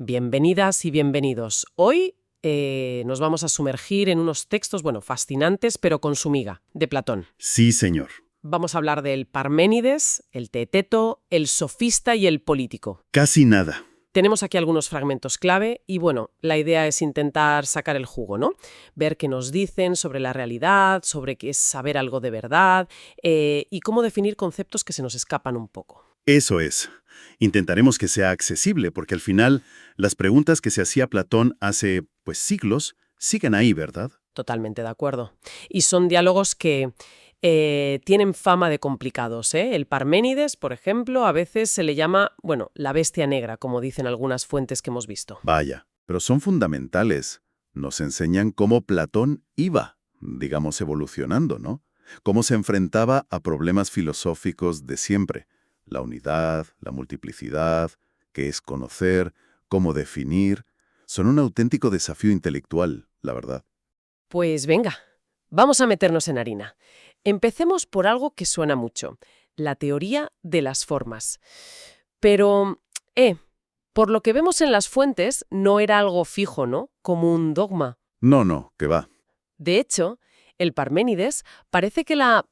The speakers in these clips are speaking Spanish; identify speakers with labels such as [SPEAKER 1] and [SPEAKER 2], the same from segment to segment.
[SPEAKER 1] Bienvenidas y bienvenidos. Hoy nos vamos a sumergir en unos textos, bueno, fascinantes, pero con su miga, de Platón.
[SPEAKER 2] Sí, señor.
[SPEAKER 1] Vamos a hablar del Parménides, el Teeteto, el sofista y el político.
[SPEAKER 2] Casi nada.
[SPEAKER 1] Tenemos aquí algunos fragmentos clave y, bueno, la idea es intentar sacar el jugo, ¿no? Ver qué nos dicen sobre la realidad, sobre qué es saber algo de verdad y cómo definir conceptos que se nos escapan un poco.
[SPEAKER 2] Eso es. Intentaremos que sea accesible, porque al final las preguntas que se hacía Platón hace, pues, siglos, siguen ahí, ¿verdad?
[SPEAKER 1] Totalmente de acuerdo. Y son diálogos que tienen fama de complicados, ¿eh? El Parménides, por ejemplo, a veces se le llama, bueno, la bestia negra, como dicen algunas fuentes que hemos visto.
[SPEAKER 2] Vaya, pero son fundamentales. Nos enseñan cómo Platón iba, digamos, evolucionando, ¿no? Cómo se enfrentaba a problemas filosóficos de siempre. La unidad, la multiplicidad, qué es conocer, cómo definir. Son un auténtico desafío intelectual, la verdad.
[SPEAKER 1] Pues venga, vamos a meternos en harina. Empecemos por algo que suena mucho, la teoría de las formas. Pero, por lo que vemos en las fuentes, no era algo fijo, ¿no? Como un dogma.
[SPEAKER 2] No, que va.
[SPEAKER 1] De hecho, el Parménides parece que la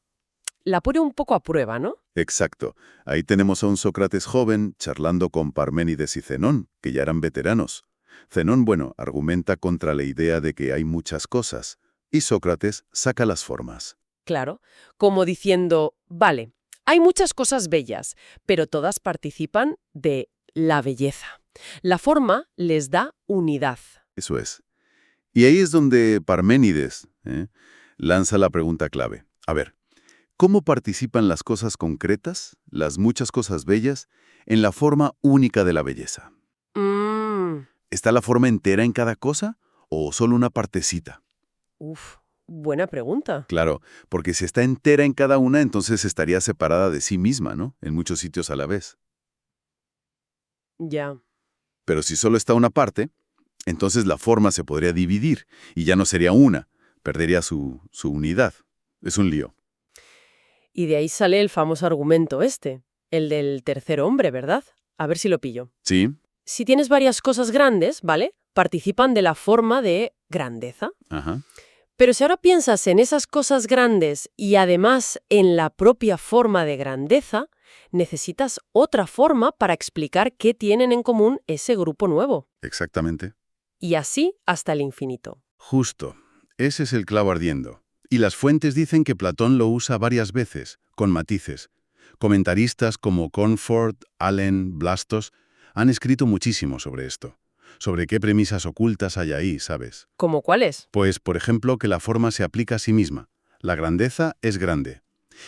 [SPEAKER 1] pone un poco a prueba, ¿no?
[SPEAKER 2] Exacto. Ahí tenemos a un Sócrates joven charlando con Parménides y Zenón, que ya eran veteranos. Zenón, bueno, argumenta contra la idea de que hay muchas cosas, y Sócrates saca las formas.
[SPEAKER 1] Claro, como diciendo, vale, hay muchas cosas bellas, pero todas participan de la belleza. La forma les da unidad.
[SPEAKER 2] Eso es. Y ahí es donde Parménides lanza la pregunta clave. A ver, ¿cómo participan las cosas concretas, las muchas cosas bellas, en la forma única de la belleza?
[SPEAKER 1] Mm,
[SPEAKER 2] ¿Está la forma entera en cada cosa o solo una partecita?
[SPEAKER 1] buena pregunta.
[SPEAKER 2] Claro, porque si está entera en cada una, entonces estaría separada de sí misma, ¿no? En muchos sitios a la vez.
[SPEAKER 1] Ya.
[SPEAKER 2] Pero si solo está una parte, entonces la forma se podría dividir y ya no sería una, perdería su unidad. Es un lío.
[SPEAKER 1] Y de ahí sale el famoso argumento este, el del tercer hombre, ¿verdad? A ver si lo pillo.
[SPEAKER 2] ¿Sí?
[SPEAKER 1] Si tienes varias cosas grandes, ¿vale? Participan de la forma de grandeza.
[SPEAKER 2] Ajá.
[SPEAKER 1] Pero si ahora piensas en esas cosas grandes y además en la propia forma de grandeza, necesitas otra forma para explicar qué tienen en común ese grupo nuevo.
[SPEAKER 2] Exactamente.
[SPEAKER 1] Y así hasta el infinito.
[SPEAKER 2] Justo. Ese es el clavo ardiendo. Y las fuentes dicen que Platón lo usa varias veces, con matices. Comentaristas como Comfort, Allen, Blastos han escrito muchísimo sobre esto. Sobre qué premisas ocultas hay ahí, ¿sabes?
[SPEAKER 1] ¿Cómo cuáles?
[SPEAKER 2] Pues, por ejemplo, que la forma se aplica a sí misma. La grandeza es grande.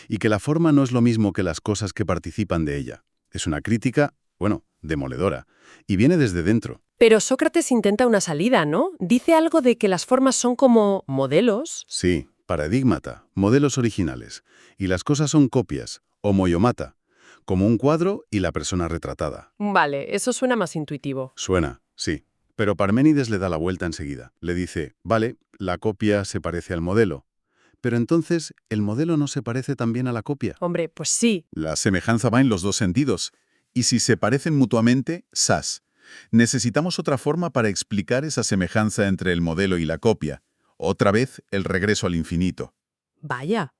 [SPEAKER 2] Y que la forma no es lo mismo que las cosas que participan de ella. Es una crítica, bueno, demoledora. Y viene desde dentro.
[SPEAKER 1] Pero Sócrates intenta una salida, ¿no? Dice algo de que las formas son como modelos.
[SPEAKER 2] Sí, paradigmata, modelos originales. Y las cosas son copias, homoiomata, como un cuadro y la persona retratada.
[SPEAKER 1] Vale, eso suena más intuitivo.
[SPEAKER 2] Suena, sí. Pero Parménides le da la vuelta enseguida. Le dice, vale, la copia se parece al modelo. Pero entonces, ¿el modelo no se parece también a la copia?
[SPEAKER 1] Hombre, pues sí.
[SPEAKER 3] La semejanza va en los dos sentidos. Y si se parecen mutuamente, ¡zas! Necesitamos otra forma para explicar esa semejanza entre el modelo y la copia. Otra vez, el regreso al infinito.
[SPEAKER 1] Vaya,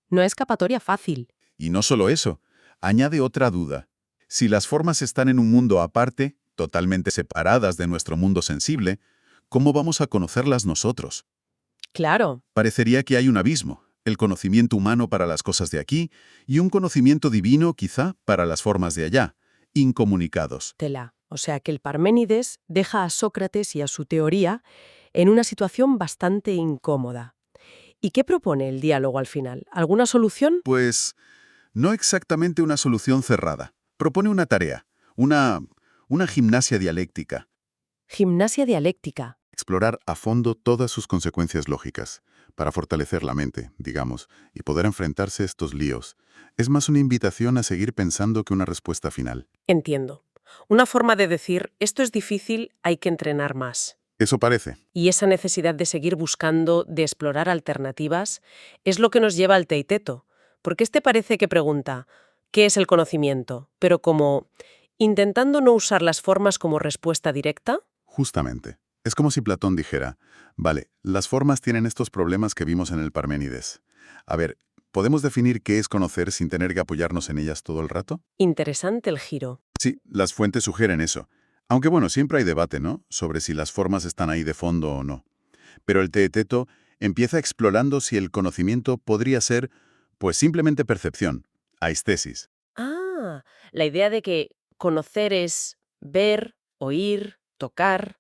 [SPEAKER 1] no es escapatoria fácil.
[SPEAKER 3] Y no solo eso, añade otra duda. Si las formas están en un mundo aparte, totalmente separadas de nuestro mundo sensible, ¿cómo vamos a conocerlas nosotros?
[SPEAKER 1] Claro,
[SPEAKER 3] Parecería que hay un abismo, el conocimiento humano para las cosas de aquí y un conocimiento divino quizá para las formas de allá, incomunicados.
[SPEAKER 1] tela. O sea que el Parménides deja a Sócrates y a su teoría en una situación bastante incómoda. ¿Y qué propone el diálogo al final? ¿Alguna solución?
[SPEAKER 3] Pues no exactamente una solución cerrada. Propone una tarea, una gimnasia dialéctica.
[SPEAKER 1] Gimnasia dialéctica.
[SPEAKER 2] Explorar a fondo todas sus consecuencias lógicas, para fortalecer la mente, digamos, y poder enfrentarse a estos líos. Es más una invitación a seguir pensando que una respuesta final.
[SPEAKER 1] Entiendo. Una forma de decir, esto es difícil, hay que entrenar más.
[SPEAKER 2] Eso parece.
[SPEAKER 1] Y esa necesidad de seguir buscando, de explorar alternativas, es lo que nos lleva al Teeteto. Porque este parece que pregunta, ¿qué es el conocimiento? Pero como intentando no usar las formas como respuesta directa.
[SPEAKER 2] Justamente. Es como si Platón dijera, vale, las formas tienen estos problemas que vimos en el Parménides. A ver, ¿podemos definir qué es conocer sin tener que apoyarnos en ellas todo el rato?
[SPEAKER 1] Interesante el giro.
[SPEAKER 2] Sí, las fuentes sugieren eso. Aunque bueno, siempre hay debate, ¿no? Sobre si las formas están ahí de fondo o no. Pero el Teeteto empieza explorando si el conocimiento podría ser, pues simplemente percepción, aistesis.
[SPEAKER 1] Ah, la idea de que conocer es ver, oír, tocar,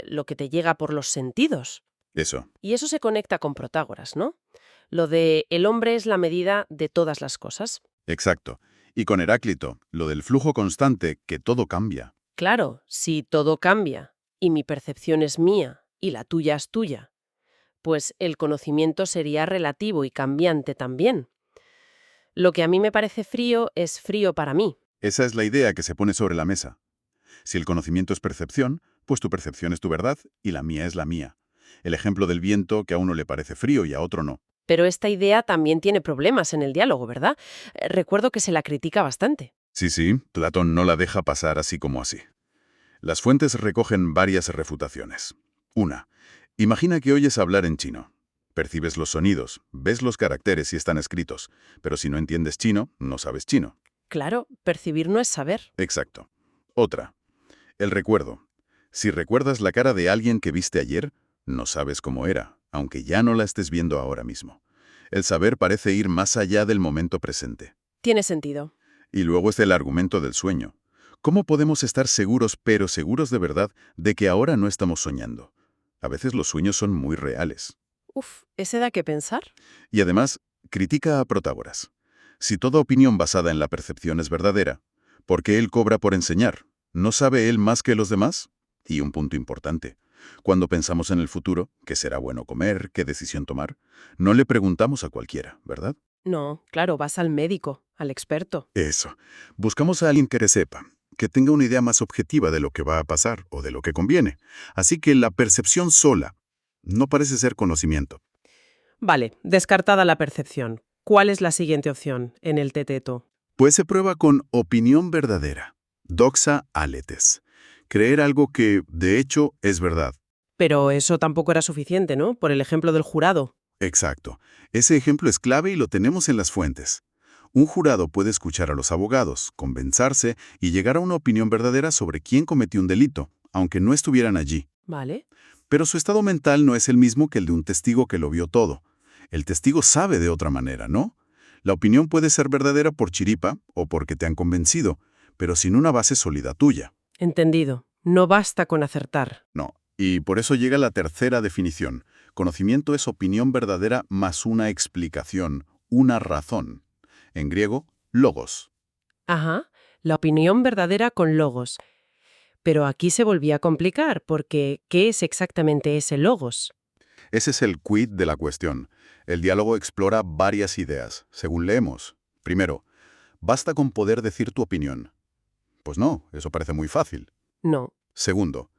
[SPEAKER 1] lo que te llega por los sentidos.
[SPEAKER 2] Eso,
[SPEAKER 1] Y eso se conecta con Protágoras, ¿no? Lo de el hombre es la medida de todas las cosas.
[SPEAKER 2] exacto. Y con Heráclito, lo del flujo constante, que todo cambia.
[SPEAKER 1] Claro, si todo cambia y mi percepción es mía y la tuya es tuya, pues el conocimiento sería relativo y cambiante también. Lo que a mí me parece frío es frío para mí.
[SPEAKER 2] Esa es la idea que se pone sobre la mesa. Si el conocimiento es percepción, pues tu percepción es tu verdad y la mía es la mía. El ejemplo del viento que a uno le parece frío y a otro no.
[SPEAKER 1] Pero esta idea también tiene problemas en el diálogo, ¿verdad? Recuerdo que se la critica bastante.
[SPEAKER 2] Sí, sí, Platón no la deja pasar así como así. Las fuentes recogen varias refutaciones. Una, imagina que oyes hablar en chino. Percibes los sonidos, ves los caracteres si están escritos, pero si no entiendes chino, no sabes chino.
[SPEAKER 1] Claro, percibir no es saber.
[SPEAKER 2] Exacto. Otra, el recuerdo. Si recuerdas la cara de alguien que viste ayer, no sabes cómo era, aunque ya no la estés viendo ahora mismo. El saber parece ir más allá del momento presente.
[SPEAKER 1] Tiene sentido.
[SPEAKER 2] Y luego está el argumento del sueño. ¿Cómo podemos estar seguros, pero seguros de verdad, de que ahora no estamos soñando? A veces los sueños son muy reales.
[SPEAKER 1] Uf, ¿ese da que pensar?
[SPEAKER 2] Y además, critica a Protágoras. Si toda opinión basada en la percepción es verdadera, ¿por qué él cobra por enseñar? ¿No sabe él más que los demás? Y un punto importante. Cuando pensamos en el futuro, qué será bueno comer, qué decisión tomar, no le preguntamos a cualquiera, ¿verdad?
[SPEAKER 1] No, claro, vas al médico, al experto.
[SPEAKER 2] Eso. Buscamos a alguien que sepa, que tenga una idea más objetiva de lo que va a pasar o de lo que conviene. Así que la percepción sola no parece ser conocimiento.
[SPEAKER 1] Vale, descartada la percepción. ¿Cuál es la siguiente opción en el teteto?
[SPEAKER 2] Pues se prueba con opinión verdadera, doxa aletes. Creer algo que, de hecho, es verdad.
[SPEAKER 1] Pero eso tampoco era suficiente, ¿no? Por el ejemplo del jurado.
[SPEAKER 2] Exacto. Ese ejemplo es clave y lo tenemos en las fuentes. Un jurado puede escuchar a los abogados, convencerse y llegar a una opinión verdadera sobre quién cometió un delito, aunque no estuvieran allí.
[SPEAKER 1] Vale.
[SPEAKER 2] Pero su estado mental no es el mismo que el de un testigo que lo vio todo. El testigo sabe de otra manera, ¿no? La opinión puede ser verdadera por chiripa o porque te han convencido, pero sin una base sólida tuya.
[SPEAKER 1] Entendido. No basta con acertar.
[SPEAKER 2] No. Y por eso llega la tercera definición. Conocimiento es opinión verdadera más una explicación, una razón. En griego, logos.
[SPEAKER 1] Ajá, la opinión verdadera con logos. Pero aquí se volvía a complicar, porque ¿qué es exactamente ese logos?
[SPEAKER 2] Ese es el quid de la cuestión. El diálogo explora varias ideas, según leemos. Primero, ¿basta con poder decir tu opinión? Pues no, eso parece muy fácil.
[SPEAKER 1] No.
[SPEAKER 2] Segundo,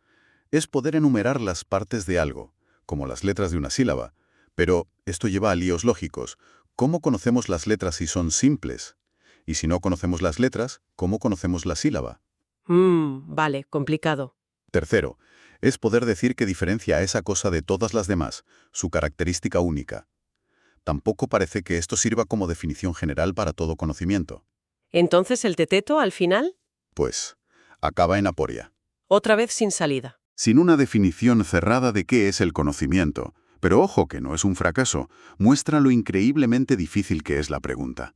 [SPEAKER 2] es poder enumerar las partes de algo, como las letras de una sílaba. Pero esto lleva a líos lógicos. ¿Cómo conocemos las letras si son simples? Y si no conocemos las letras, ¿cómo conocemos la sílaba?
[SPEAKER 1] Vale, complicado.
[SPEAKER 2] Tercero, es poder decir qué diferencia a esa cosa de todas las demás, su característica única. Tampoco parece que esto sirva como definición general para todo conocimiento.
[SPEAKER 1] Entonces el teteto, al final,
[SPEAKER 2] Pues, acaba en aporia.
[SPEAKER 1] otra vez sin salida.
[SPEAKER 2] Sin una definición cerrada de qué es el conocimiento, pero ojo que no es un fracaso, muestra lo increíblemente difícil que es la pregunta.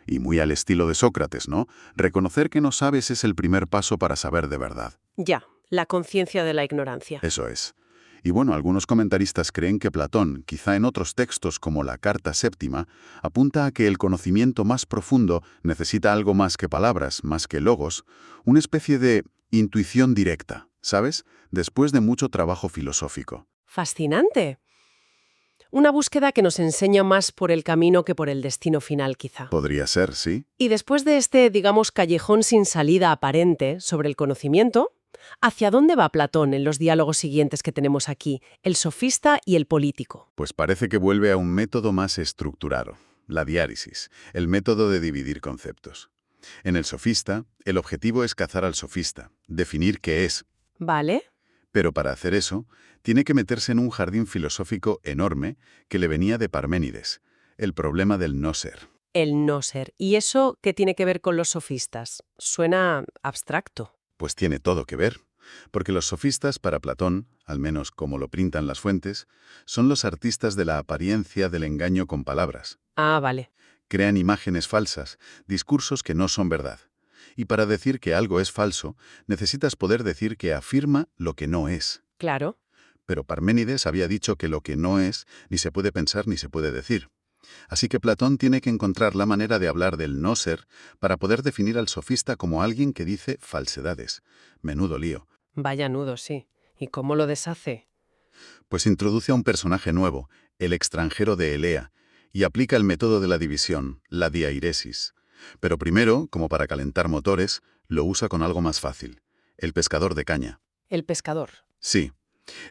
[SPEAKER 2] Y muy al estilo de Sócrates, ¿no? Reconocer que no sabes es el primer paso para saber de verdad.
[SPEAKER 1] Ya, la conciencia de la ignorancia.
[SPEAKER 2] Eso es. Y bueno, algunos comentaristas creen que Platón, quizá en otros textos como la Carta Séptima, apunta a que el conocimiento más profundo necesita algo más que palabras, más que logos, una especie de intuición directa, ¿sabes? Después de mucho trabajo filosófico.
[SPEAKER 1] Fascinante. Una búsqueda que nos enseña más por el camino que por el destino final, quizá.
[SPEAKER 2] Podría ser, ¿sí?
[SPEAKER 1] Y después de este, digamos, callejón sin salida aparente sobre el conocimiento, ¿hacia dónde va Platón en los diálogos siguientes que tenemos aquí, el sofista y el político?
[SPEAKER 2] Pues parece que vuelve a un método más estructurado, la diáresis, el método de dividir conceptos. En el sofista, el objetivo es cazar al sofista, definir qué es.
[SPEAKER 1] ¿Vale?
[SPEAKER 2] Pero para hacer eso, tiene que meterse en un jardín filosófico enorme que le venía de Parménides, el problema del no ser.
[SPEAKER 1] El no ser. ¿Y eso qué tiene que ver con los sofistas? Suena abstracto.
[SPEAKER 2] Pues tiene todo que ver, porque los sofistas para Platón, al menos como lo printan las fuentes, son los artistas de la apariencia del engaño con palabras.
[SPEAKER 1] Ah, vale.
[SPEAKER 2] Crean imágenes falsas, discursos que no son verdad. Y para decir que algo es falso, necesitas poder decir que afirma lo que no es.
[SPEAKER 1] Claro.
[SPEAKER 2] Pero Parménides había dicho que lo que no es ni se puede pensar ni se puede decir. Así que Platón tiene que encontrar la manera de hablar del no ser para poder definir al sofista como alguien que dice falsedades. Menudo lío.
[SPEAKER 1] Vaya nudo, sí. ¿Y cómo lo deshace?
[SPEAKER 2] Pues introduce a un personaje nuevo, el extranjero de Elea, y aplica el método de la división, la diairesis. Pero primero, como para calentar motores, lo usa con algo más fácil, el pescador de caña.
[SPEAKER 1] El pescador.
[SPEAKER 2] Sí,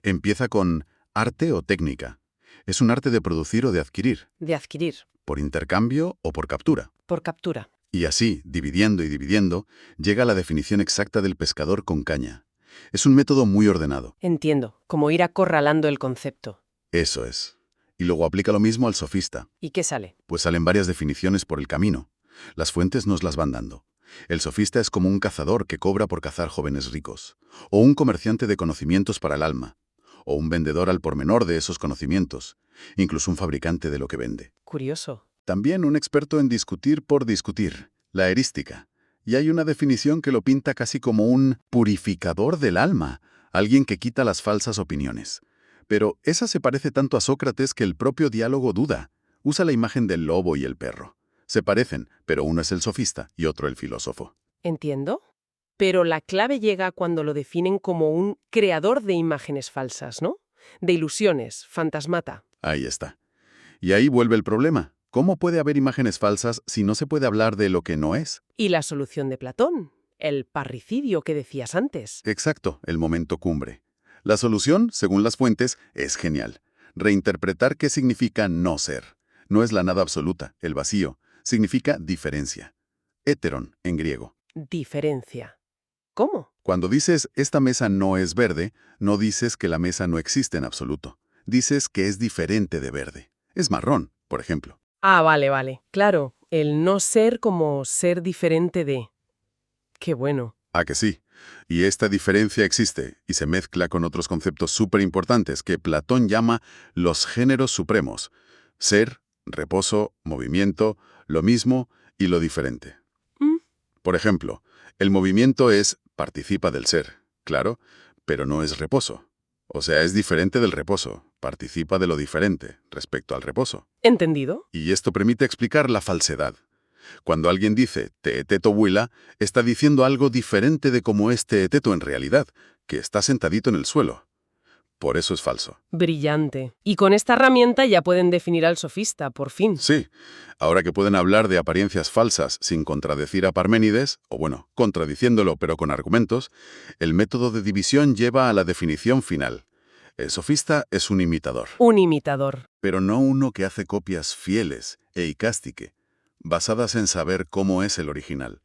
[SPEAKER 2] empieza con arte o técnica. Es un arte de producir o de adquirir,
[SPEAKER 1] De adquirir.
[SPEAKER 2] por intercambio o por captura.
[SPEAKER 1] Por captura.
[SPEAKER 2] Y así, dividiendo y dividiendo, llega a la definición exacta del pescador con caña. Es un método muy ordenado.
[SPEAKER 1] Entiendo. Como ir acorralando el concepto.
[SPEAKER 2] Eso es. Y luego aplica lo mismo al sofista.
[SPEAKER 1] ¿Y qué sale?
[SPEAKER 2] Pues salen varias definiciones por el camino. Las fuentes nos las van dando. El sofista es como un cazador que cobra por cazar jóvenes ricos, o un comerciante de conocimientos para el alma, o un vendedor al por menor de esos conocimientos, incluso un fabricante de lo que vende.
[SPEAKER 1] Curioso.
[SPEAKER 2] También un experto en discutir por discutir, la erística. Y hay una definición que lo pinta casi como un purificador del alma, alguien que quita las falsas opiniones. Pero esa se parece tanto a Sócrates que el propio diálogo duda. Usa la imagen del lobo y el perro. Se parecen, pero uno es el sofista y otro el filósofo.
[SPEAKER 1] Entiendo. Pero la clave llega cuando lo definen como un creador de imágenes falsas, ¿no? De ilusiones, fantasmata.
[SPEAKER 2] Ahí está. Y ahí vuelve el problema. ¿Cómo puede haber imágenes falsas si no se puede hablar de lo que no es?
[SPEAKER 1] Y la solución de Platón, el parricidio que decías antes.
[SPEAKER 2] Exacto, el momento cumbre. La solución, según las fuentes, es genial. Reinterpretar qué significa no ser. No es la nada absoluta, el vacío. Significa diferencia. Héteron, en griego.
[SPEAKER 1] Diferencia. ¿Cómo?
[SPEAKER 2] Cuando dices esta mesa no es verde, no dices que la mesa no existe en absoluto. Dices que es diferente de verde. Es marrón, por ejemplo.
[SPEAKER 1] Ah, vale. Claro, el no ser como ser diferente de. Qué bueno.
[SPEAKER 2] ¿A que sí? Y esta diferencia existe y se mezcla con otros conceptos súper importantes que Platón llama los géneros supremos. Ser, reposo, movimiento, lo mismo y lo diferente.
[SPEAKER 1] ¿Mm?
[SPEAKER 2] Por ejemplo, el movimiento participa del ser, claro, pero no es reposo. O sea, es diferente del reposo, participa de lo diferente respecto al reposo.
[SPEAKER 1] ¿Entendido?
[SPEAKER 2] Y esto permite explicar la falsedad. Cuando alguien dice teeteto huila, está diciendo algo diferente de cómo es teeteto en realidad, que está sentadito en el suelo. Por eso es falso.
[SPEAKER 1] Brillante. Y con esta herramienta ya pueden definir al sofista, por fin.
[SPEAKER 2] Sí, ahora que pueden hablar de apariencias falsas sin contradecir a Parménides, o bueno, contradiciéndolo pero con argumentos, el método de división lleva a la definición final. El sofista es un imitador,
[SPEAKER 1] Un imitador.
[SPEAKER 2] pero no uno que hace copias fieles e icástique, basadas en saber cómo es el original.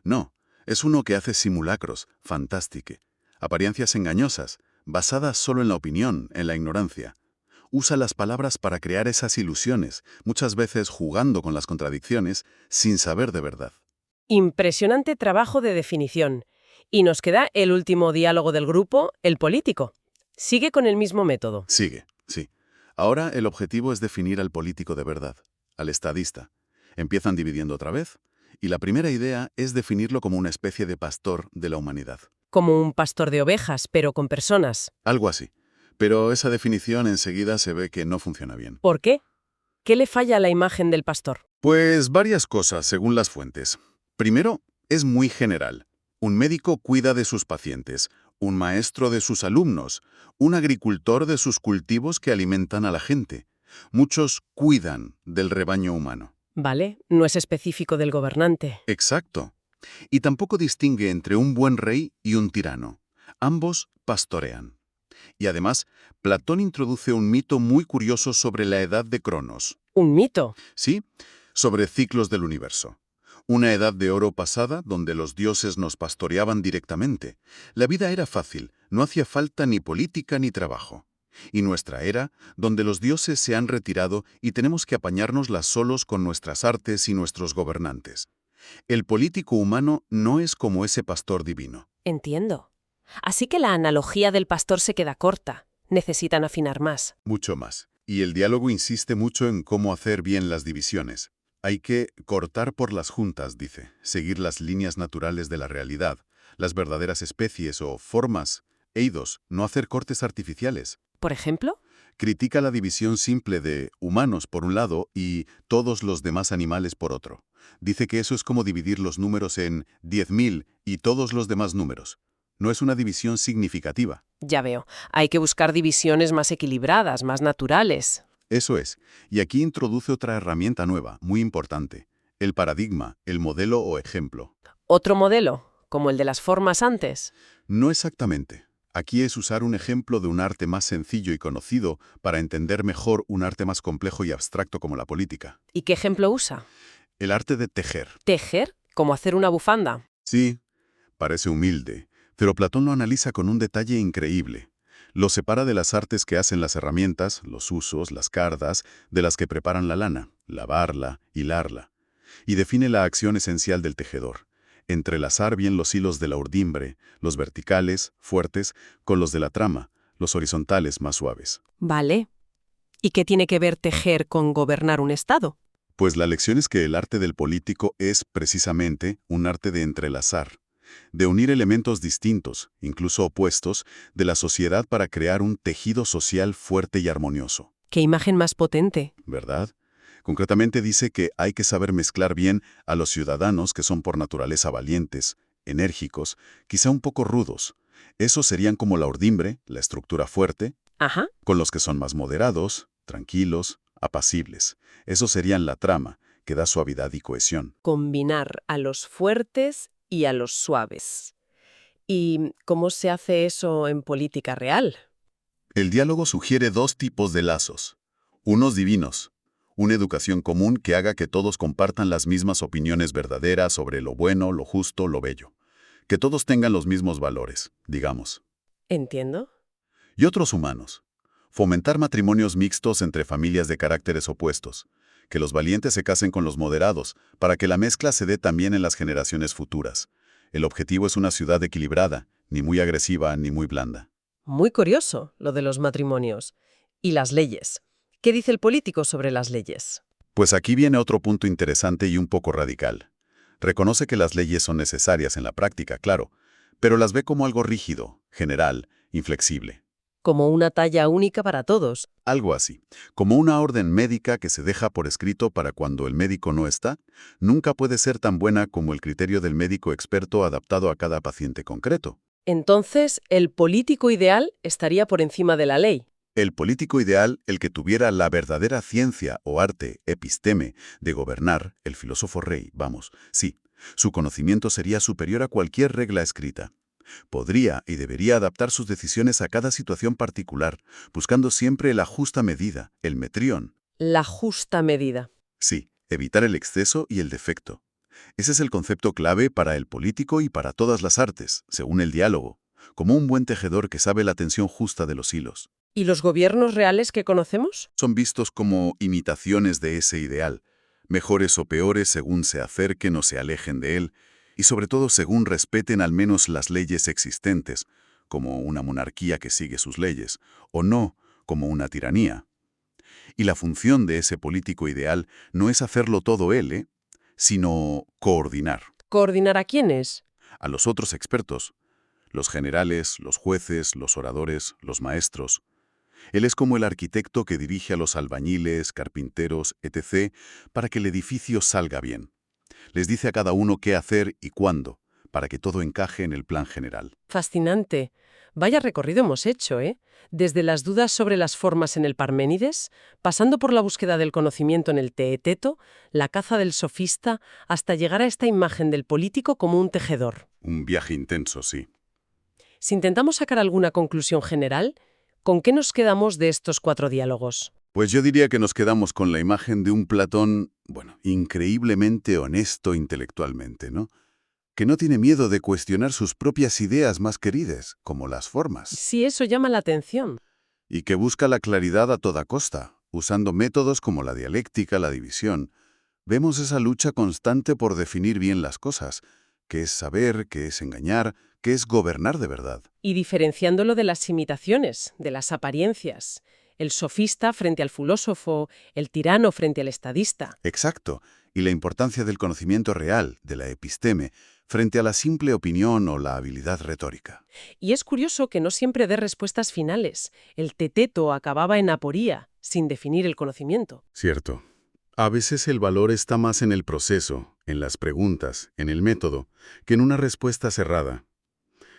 [SPEAKER 2] No, es uno que hace simulacros, fantástique, apariencias engañosas, basadas solo en la opinión, en la ignorancia. Usa las palabras para crear esas ilusiones, muchas veces jugando con las contradicciones, sin saber de verdad.
[SPEAKER 1] Impresionante trabajo de definición. Y nos queda el último diálogo del grupo, el político. Sigue con el mismo método.
[SPEAKER 2] Sigue, sí. Ahora el objetivo es definir al político de verdad, al estadista. Empiezan dividiendo otra vez, y la primera idea es definirlo como una especie de pastor de la humanidad.
[SPEAKER 1] Como un pastor de ovejas, pero con personas.
[SPEAKER 2] Algo así. Pero esa definición enseguida se ve que no funciona bien.
[SPEAKER 1] ¿Por qué? ¿Qué le falla a la imagen del pastor?
[SPEAKER 2] Pues varias cosas, según las fuentes. Primero, es muy general. Un médico cuida de sus pacientes, un maestro de sus alumnos, un agricultor de sus cultivos que alimentan a la gente. Muchos cuidan del rebaño humano.
[SPEAKER 1] Vale, no es específico del gobernante.
[SPEAKER 2] Exacto. Y tampoco distingue entre un buen rey y un tirano. Ambos pastorean. Y además, Platón introduce un mito muy curioso sobre la edad de Cronos.
[SPEAKER 1] Un mito.
[SPEAKER 2] ¿Sí? Sobre ciclos del universo. Una edad de oro pasada donde los dioses nos pastoreaban directamente. La vida era fácil, no hacía falta ni política ni trabajo. Y nuestra era, donde los dioses se han retirado y tenemos que apañárnoslas solos con nuestras artes y nuestros gobernantes. El político humano no es como ese pastor divino.
[SPEAKER 1] Entiendo. Así que la analogía del pastor se queda corta. Necesitan afinar más.
[SPEAKER 2] Mucho más. Y el diálogo insiste mucho en cómo hacer bien las divisiones. Hay que cortar por las juntas, dice, seguir las líneas naturales de la realidad, las verdaderas especies o formas, eidos, no hacer cortes artificiales.
[SPEAKER 1] ¿Por ejemplo?
[SPEAKER 2] Critica la división simple de humanos por un lado y todos los demás animales por otro. Dice que eso es como dividir los números en 10.000 y todos los demás números. No es una división significativa.
[SPEAKER 1] Ya veo. Hay que buscar divisiones más equilibradas, más naturales.
[SPEAKER 2] Eso es. Y aquí introduce otra herramienta nueva, muy importante. El paradigma, el modelo o ejemplo.
[SPEAKER 1] ¿Otro modelo? ¿Como el de las formas antes?
[SPEAKER 2] No exactamente. Aquí es usar un ejemplo de un arte más sencillo y conocido para entender mejor un arte más complejo y abstracto como la política.
[SPEAKER 1] ¿Y qué ejemplo usa?
[SPEAKER 2] El arte de tejer.
[SPEAKER 1] ¿Tejer? ¿Como hacer una bufanda?
[SPEAKER 2] Sí, parece humilde, pero Platón lo analiza con un detalle increíble. Lo separa de las artes que hacen las herramientas, los usos, las cardas, de las que preparan la lana, lavarla, hilarla. Y define la acción esencial del tejedor. Entrelazar bien los hilos de la urdimbre, los verticales, fuertes, con los de la trama, los horizontales más suaves.
[SPEAKER 1] Vale. ¿Y qué tiene que ver tejer con gobernar un estado?
[SPEAKER 2] Pues la lección es que el arte del político es, precisamente, un arte de entrelazar, de unir elementos distintos, incluso opuestos, de la sociedad para crear un tejido social fuerte y armonioso.
[SPEAKER 1] ¡Qué imagen más potente!
[SPEAKER 2] ¿Verdad? Concretamente dice que hay que saber mezclar bien a los ciudadanos que son por naturaleza valientes, enérgicos, quizá un poco rudos. Esos serían como la urdimbre, la estructura fuerte,
[SPEAKER 1] Ajá.
[SPEAKER 2] con los que son más moderados, tranquilos, apacibles. Esos serían la trama, que da suavidad y cohesión.
[SPEAKER 1] Combinar a los fuertes y a los suaves. ¿Y cómo se hace eso en política real?
[SPEAKER 2] El diálogo sugiere dos tipos de lazos. Unos divinos, una educación común que haga que todos compartan las mismas opiniones verdaderas sobre lo bueno, lo justo, lo bello. Que todos tengan los mismos valores, digamos.
[SPEAKER 1] Entiendo.
[SPEAKER 2] Y otros humanos. Fomentar matrimonios mixtos entre familias de caracteres opuestos. Que los valientes se casen con los moderados, para que la mezcla se dé también en las generaciones futuras. El objetivo es una ciudad equilibrada, ni muy agresiva ni muy blanda.
[SPEAKER 1] Muy curioso lo de los matrimonios. ¿Y las leyes? ¿Qué dice el político sobre las leyes?
[SPEAKER 2] Pues aquí viene otro punto interesante y un poco radical. Reconoce que las leyes son necesarias en la práctica, claro, pero las ve como algo rígido, general, inflexible.
[SPEAKER 1] Como una talla única para todos.
[SPEAKER 2] Algo así, como una orden médica que se deja por escrito para cuando el médico no está, nunca puede ser tan buena como el criterio del médico experto adaptado a cada paciente concreto.
[SPEAKER 1] Entonces, el político ideal estaría por encima de la ley.
[SPEAKER 2] El político ideal, el que tuviera la verdadera ciencia o arte, episteme, de gobernar, el filósofo rey, vamos, sí, su conocimiento sería superior a cualquier regla escrita. Podría y debería adaptar sus decisiones a cada situación particular, buscando siempre la justa medida, el metrión.
[SPEAKER 1] La justa medida.
[SPEAKER 2] Sí, evitar el exceso y el defecto. Ese es el concepto clave para el político y para todas las artes, según el diálogo, como un buen tejedor que sabe la tensión justa de los hilos.
[SPEAKER 1] ¿Y los gobiernos reales que conocemos?
[SPEAKER 2] Son vistos como imitaciones de ese ideal, mejores o peores según se acerquen o se alejen de él, y sobre todo según respeten al menos las leyes existentes, como una monarquía que sigue sus leyes, o no, como una tiranía. Y la función de ese político ideal no es hacerlo todo él, sino coordinar.
[SPEAKER 1] ¿Coordinar a quiénes?
[SPEAKER 2] A los otros expertos, los generales, los jueces, los oradores, los maestros. Él es como el arquitecto que dirige a los albañiles, carpinteros, etc., para que el edificio salga bien. Les dice a cada uno qué hacer y cuándo, para que todo encaje en el plan general.
[SPEAKER 1] Fascinante. Vaya recorrido hemos hecho, ¿eh? Desde las dudas sobre las formas en el Parménides, pasando por la búsqueda del conocimiento en el Teeteto, la caza del sofista, hasta llegar a esta imagen del político como un tejedor.
[SPEAKER 2] Un viaje intenso, sí.
[SPEAKER 1] Si intentamos sacar alguna conclusión general, ¿con qué nos quedamos de estos 4 diálogos?
[SPEAKER 2] Pues yo diría que nos quedamos con la imagen de un Platón, bueno, increíblemente honesto intelectualmente, ¿no? Que no tiene miedo de cuestionar sus propias ideas más queridas, como las formas,
[SPEAKER 1] Sí, eso llama la atención.
[SPEAKER 2] y que busca la claridad a toda costa, usando métodos como la dialéctica, la división. Vemos esa lucha constante por definir bien las cosas, qué es saber, qué es engañar, qué es gobernar de verdad.
[SPEAKER 1] Y diferenciándolo de las imitaciones, de las apariencias. El sofista frente al filósofo, el tirano frente al estadista.
[SPEAKER 2] Exacto, y la importancia del conocimiento real, de la episteme, frente a la simple opinión o la habilidad retórica.
[SPEAKER 1] Y es curioso que no siempre dé respuestas finales. El teteto acababa en aporía, sin definir el conocimiento.
[SPEAKER 2] Cierto. A veces el valor está más en el proceso, en las preguntas, en el método, que en una respuesta cerrada.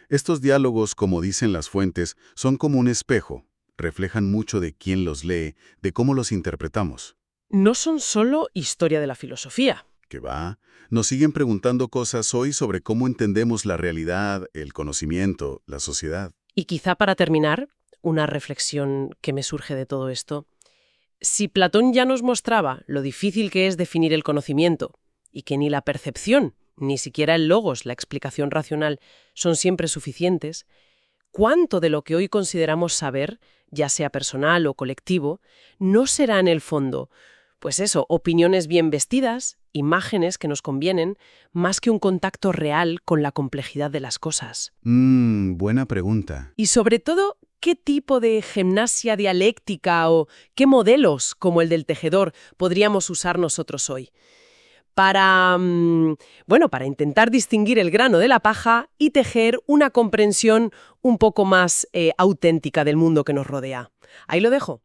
[SPEAKER 2] Estos diálogos, como dicen las fuentes, son como un espejo. Reflejan mucho de quién los lee, de cómo los interpretamos.
[SPEAKER 1] No son solo historia de la filosofía.
[SPEAKER 2] Que va, nos siguen preguntando cosas hoy sobre cómo entendemos la realidad, el conocimiento, la sociedad.
[SPEAKER 1] Y quizá para terminar, una reflexión que me surge de todo esto. Si Platón ya nos mostraba lo difícil que es definir el conocimiento, y que ni la percepción, ni siquiera el logos, la explicación racional, son siempre suficientes, ¿cuánto de lo que hoy consideramos saber, ya sea personal o colectivo, no será en el fondo, pues eso, opiniones bien vestidas, imágenes que nos convienen, más que un contacto real con la complejidad de las cosas?
[SPEAKER 3] Buena pregunta.
[SPEAKER 1] Y sobre todo, ¿qué tipo de gimnasia dialéctica o qué modelos, como el del tejedor, podríamos usar nosotros hoy? Para, para intentar distinguir el grano de la paja y tejer una comprensión un poco más auténtica del mundo que nos rodea. Ahí lo dejo.